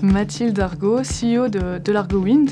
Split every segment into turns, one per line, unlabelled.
Mathilde Argot, CEO de l'Argowind.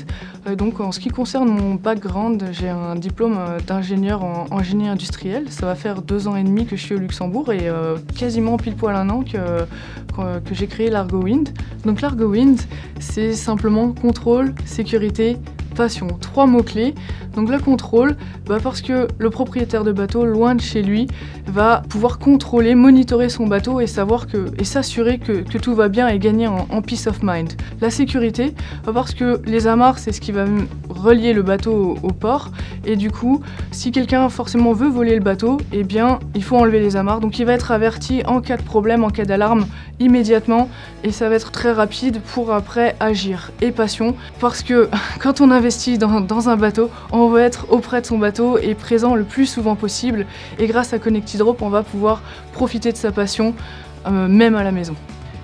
Donc en ce qui concerne mon background, j'ai un diplôme d'ingénieur en génie industriel. Ça va faire 2 ans et demi que je suis au Luxembourg et quasiment pile poil 1 an que j'ai créé l'Argowind. Donc l'Argowind, c'est simplement contrôle, sécurité, passion, 3 mots-clés. Donc le contrôle, parce que le propriétaire de bateau, loin de chez lui, va pouvoir contrôler, monitorer son bateau et s'assurer que tout va bien et gagner en peace of mind. La sécurité, parce que les amarres, c'est ce qui va relier le bateau au port. Et du coup, si quelqu'un forcément veut voler le bateau, eh bien, il faut enlever les amarres. Donc il va être averti en cas de problème, en cas d'alarme, immédiatement. Et ça va être très rapide pour après agir. Et passion, parce que quand on investit dans un bateau, on veut être auprès de son bateau et présent le plus souvent possible. Et grâce à ConnectedRope, on va pouvoir profiter de sa passion, même à la maison.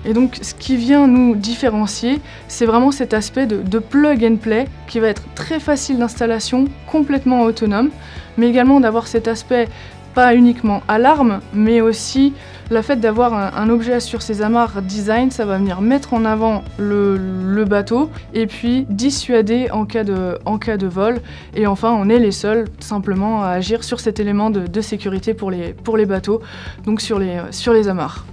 Et donc, ce qui vient nous différencier, c'est vraiment cet aspect de plug and play qui va être très facile d'installation, complètement autonome, mais également d'avoir cet aspect pas uniquement alarme, mais aussi le fait d'avoir un objet sur ses amarres design, ça va venir mettre en avant le bateau et puis dissuader en cas de vol. Et enfin, on est les seuls simplement à agir sur cet élément de sécurité pour les bateaux, donc sur les amarres.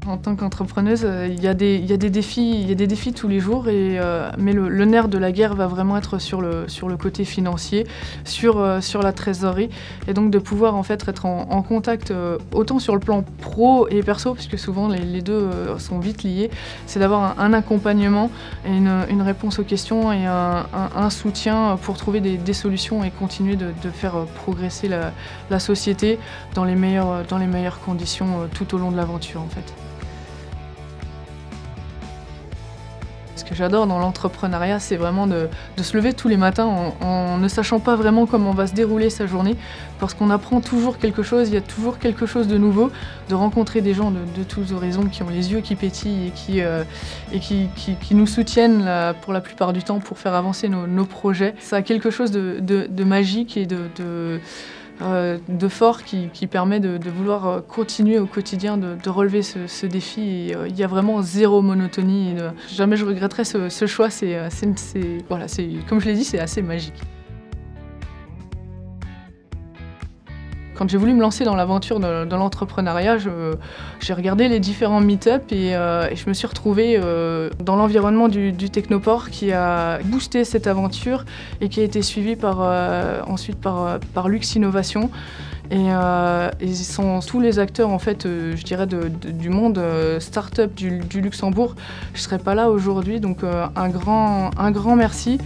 En tant qu'entrepreneuse, il y a des défis tous les jours, mais le nerf de la guerre va vraiment être sur le côté financier, sur la trésorerie, et donc de pouvoir en fait être en contact autant sur le plan pro et perso, puisque souvent les deux sont vite liés, c'est d'avoir un accompagnement et une réponse aux questions et un soutien pour trouver des solutions et continuer de faire progresser la société dans les meilleures conditions tout au long de l'aventure en fait. Ce que j'adore dans l'entrepreneuriat, c'est vraiment de se lever tous les matins en ne sachant pas vraiment comment va se dérouler sa journée, parce qu'on apprend toujours quelque chose, il y a toujours quelque chose de nouveau, de rencontrer des gens de tous horizons qui ont les yeux qui pétillent et qui nous soutiennent pour la plupart du temps pour faire avancer nos projets. Ça a quelque chose de magique et de fort qui permet de vouloir continuer au quotidien de relever ce défi. Et, il y a vraiment zéro monotonie. Jamais je regretterai ce choix. Voilà, comme je l'ai dit, c'est assez magique. Quand j'ai voulu me lancer dans l'aventure de l'entrepreneuriat, j'ai regardé les différents meet-up et je me suis retrouvée dans l'environnement du Technoport qui a boosté cette aventure et qui a été suivi ensuite par Lux Innovation. Et ils sont tous les acteurs en fait, je dirais du monde start-up du Luxembourg. Je ne serais pas là aujourd'hui, donc un grand merci.